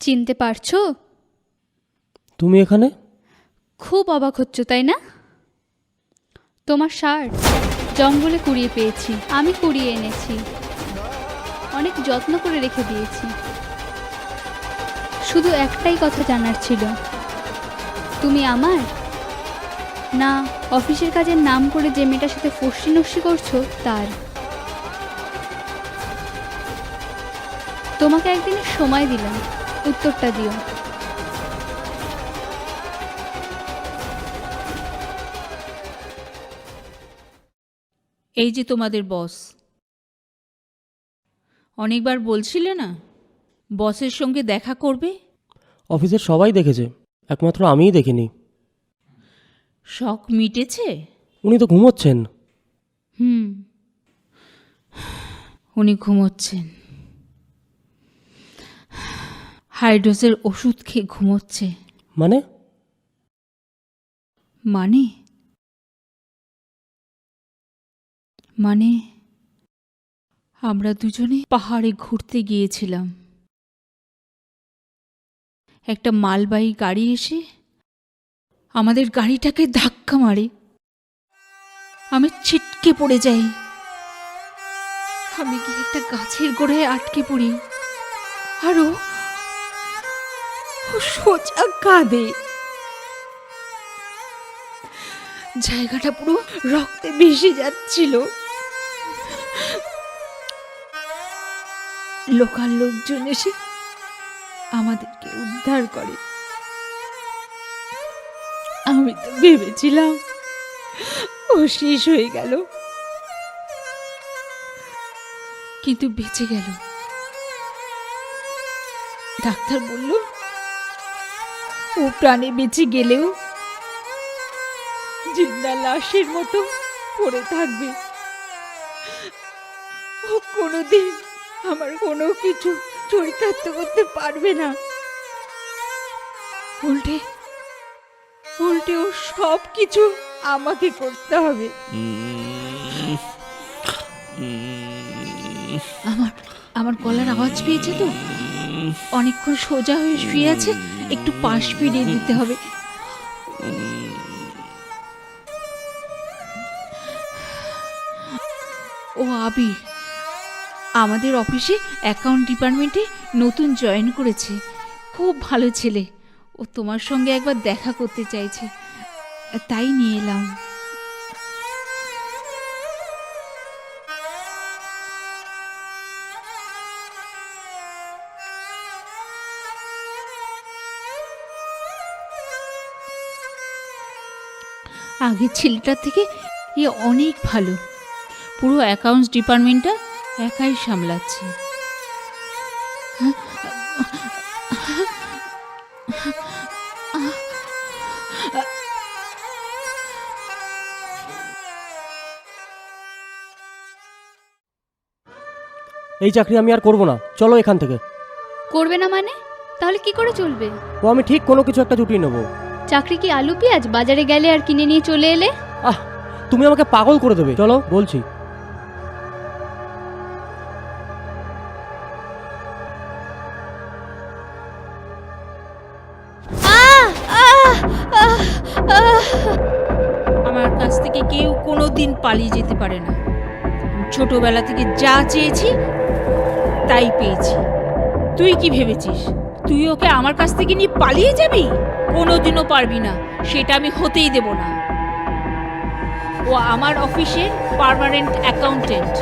চিনতে পারছো? তুমি এখানে? খুব অবাক হচ্ছ তাই না? তোমার শার্ট জঙ্গলে কুড়িয়ে পেয়েছি, আমি কুড়িয়ে এনেছি, অনেক যত্ন করে রেখে দিয়েছি। শুধু একটাই কথা জানার ছিল, তুমি আমার, না অফিসের কাজের নাম করে যে মেয়েটার সাথে ফষ্টি নষ্টি করছো তার। তোমাকে একদিনের সময় দিলাম, উত্তরটা দিও। এই যে তোমাদের বস, অনেকবার বলছিলে না বসের সঙ্গে দেখা করবে? অফিসের সবাই দেখেছে, একমাত্র আমিই দেখিনি। শখ মিটেছে? উনি তো ঘুমোচ্ছেন। উনি ঘুমোচ্ছেন, হাইড্রোসের ওষুধ খেয়ে ঘুমোচ্ছে। মানে? মানে মানে আমরা দুজনে পাহাড়ে ঘুরতে গিয়েছিলাম। একটা মালবাহী গাড়ি এসে আমাদের গাড়িটাকে ধাক্কা মারে, আমি ছিটকে পড়ে যাই। আমি গিয়ে একটা গাছের গোড়ায় আটকে পড়ি, আর ও সোজা কাঁদে। জায়গাটা পুরো রক্তে ভেসে যাচ্ছিল। লোকাল লোকজন এসে আমাদেরকে উদ্ধার করে। আমি তো ভেবেছিলাম ও শেষ হয়ে গেল, কিন্তু বেঁচে গেল। ডাক্তার বলল ও প্রাণে বেঁচে গেলেও জিন্দা লাশের মতো পড়ে থাকবে। ও কোনোদিন আমার কোনো কিছু চরিতার্থ করতে পারবে না। উল্টে উল্টে ও সব কিছু আমাকে করতে হবে। আমার গলার আওয়াজ পেয়েছে তো? অনেকক্ষণ সোজা হয়ে শুয়ে আছে, একটু পাশ ফিরিয়ে দিতে হবে। ও আবির আমাদের অফিসে অ্যাকাউন্ট ডিপার্টমেন্টে নতুন জয়েন করেছে, খুব ভালো ছেলে। ও তোমার সঙ্গে একবার দেখা করতে চাইছে, তাই নিয়ে এলাম। আগের ছেলেটার থেকে এ অনেক ভালো, পুরো অ্যাকাউন্টস ডিপার্টমেন্টটা একাই সামলাচ্ছে। এই চাকরি আমি আর করবো না, চলো এখান থেকে। করবে না মানে? তাহলে কি করে চলবে? ও আমি ঠিক কোনো কিছু একটা জুটিয়ে নেবো। চাকরি কি আলু পেঁয়াজ বাজারে গেলে আর কিনে নিয়ে চলে এলে? তুমি আমাকে পাগল করে দেবে, চলো বলছি। আমার কাছ থেকে কেউ কোনোদিন পালিয়ে যেতে পারে না। ছোটবেলা থেকে যা চেয়েছি তাই পেয়েছি। তুই কি ভেবেছিস তুই ওকে আমার কাছ থেকে নিয়ে পালিয়ে যাবি? কোনোদিনও পারবি না, সেটা আমি হতেই দেব না। ও আমার অফিসের পার্মানেন্ট অ্যাকাউন্টেন্ট।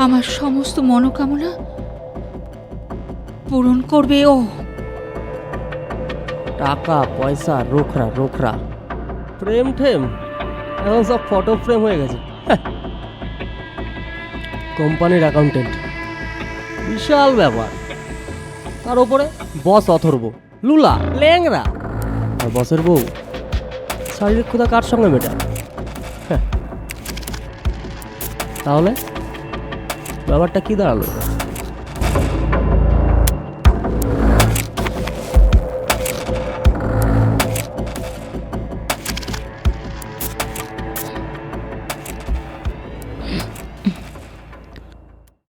আমার সমস্ত মনোকামনা পূরণ করবে ও। টাকা পয়সা রোখরা রোখরা, প্রেম ঠেম এখন সব ফটো ফ্রেম হয়ে গেছে। কোম্পানির অ্যাকাউন্টেন্ট, বিশাল ব্যাপার। তার ওপরে বস অথর্ব, লুলা ল্যাংরা, আর বসের বউ শারীরিক ক্ষুধা কার সঙ্গে মেটায়? তাহলে ব্যাপারটা কি দাঁড়ালো?